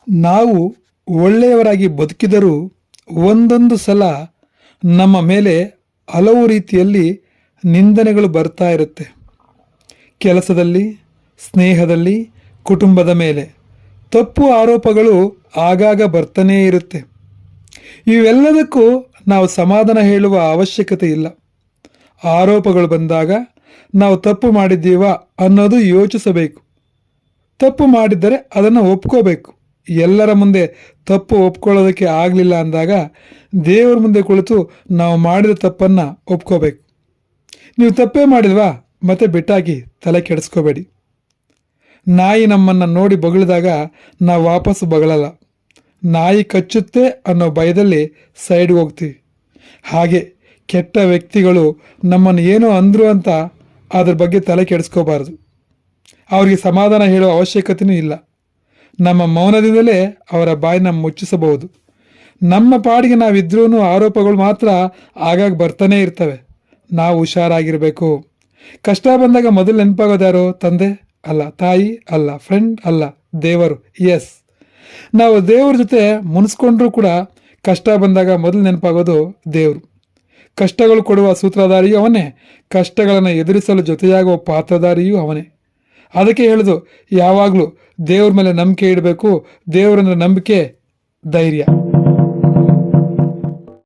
ನಾವು ಒಳ್ಳೆಯವರಾಗಿ ಬದುಕಿದರೂ ಒಂದೊಂದು ಸಲ ನಮ್ಮ ಮೇಲೆ ಹಲವು ರೀತಿಯಲ್ಲಿ ನಿಂದನೆಗಳು ಬರ್ತಾ ಇರುತ್ತೆ. ಕೆಲಸದಲ್ಲಿ, ಸ್ನೇಹದಲ್ಲಿ, ಕುಟುಂಬದ ಮೇಲೆ ತಪ್ಪು ಆರೋಪಗಳು ಆಗಾಗ ಬರ್ತಾನೇ ಇರುತ್ತೆ. ಇವೆಲ್ಲದಕ್ಕೂ ನಾವು ಸಮಾಧಾನ ಹೇಳುವ ಅವಶ್ಯಕತೆ ಇಲ್ಲ. ಆರೋಪಗಳು ಬಂದಾಗ ನಾವು ತಪ್ಪು ಮಾಡಿದ್ದೀವ ಅನ್ನೋದು ಯೋಚಿಸಬೇಕು. ತಪ್ಪು ಮಾಡಿದ್ದರೆ ಅದನ್ನು ಒಪ್ಕೋಬೇಕು. ಎಲ್ಲರ ಮುಂದೆ ತಪ್ಪು ಒಪ್ಕೊಳ್ಳೋದಕ್ಕೆ ಆಗಲಿಲ್ಲ ಅಂದಾಗ ದೇವರ ಮುಂದೆ ಕುಳಿತು ನಾವು ಮಾಡಿದ ತಪ್ಪನ್ನು ಒಪ್ಕೋಬೇಕು. ನೀವು ತಪ್ಪೇ ಮಾಡಿಲ್ವಾ ಮತ್ತೆ ಬಿಟ್ಟಾಕಿ, ತಲೆ ಕೆಡಿಸ್ಕೋಬೇಡಿ. ನಾಯಿ ನಮ್ಮನ್ನು ನೋಡಿ ಬೊಗಳಿದಾಗ ನಾವು ವಾಪಸ್ಸು ಬಗಳಲ್ಲ. ನಾಯಿ ಕಚ್ಚುತ್ತೆ ಅನ್ನೋ ಭಯದಲ್ಲಿ ಸೈಡ್ಗೆ ಹೋಗ್ತೀವಿ. ಹಾಗೆ ಕೆಟ್ಟ ವ್ಯಕ್ತಿಗಳು ನಮ್ಮನ್ನು ಏನೋ ಅಂದರು ಅಂತ ಅದ್ರ ಬಗ್ಗೆ ತಲೆ ಕೆಡಿಸ್ಕೋಬಾರ್ದು. ಅವರಿಗೆ ಸಮಾಧಾನ ಹೇಳುವ ಅವಶ್ಯಕತೆಯೂ ಇಲ್ಲ. ನಮ್ಮ ಮೌನದಿಂದಲೇ ಅವರ ಬಾಯಿನ ಮುಚ್ಚಿಸಬಹುದು. ನಮ್ಮ ಪಾಡಿಗೆ ನಾವಿದ್ರೂ ಆರೋಪಗಳು ಮಾತ್ರ ಆಗಾಗ ಬರ್ತಾನೆ ಇರ್ತವೆ. ನಾವು ಹುಷಾರಾಗಿರಬೇಕು. ಕಷ್ಟ ಬಂದಾಗ ಮೊದಲು ನೆನಪಾಗೋದು ಯಾರು? ತಂದೆ ಅಲ್ಲ, ತಾಯಿ ಅಲ್ಲ, ಫ್ರೆಂಡ್ ಅಲ್ಲ, ದೇವರು. ಎಸ್, ನಾವು ದೇವ್ರ ಜೊತೆ ಮುನಿಸ್ಕೊಂಡ್ರೂ ಕೂಡ ಕಷ್ಟ ಬಂದಾಗ ಮೊದಲು ನೆನಪಾಗೋದು ದೇವರು. ಕಷ್ಟಗಳು ಕೊಡುವ ಸೂತ್ರಧಾರಿಯೂ ಅವನೇ, ಕಷ್ಟಗಳನ್ನು ಎದುರಿಸಲು ಜೊತೆಯಾಗುವ ಪಾತ್ರಧಾರಿಯೂ ಅವನೇ. ಅದಕ್ಕೆ ಹೇಳೋದು, ಯಾವಾಗಲೂ ದೇವ್ರ ಮೇಲೆ ನಂಬಿಕೆ ಇಡಬೇಕು. ದೇವರಂದ್ರೆ ನಂಬಿಕೆ, ಧೈರ್ಯ.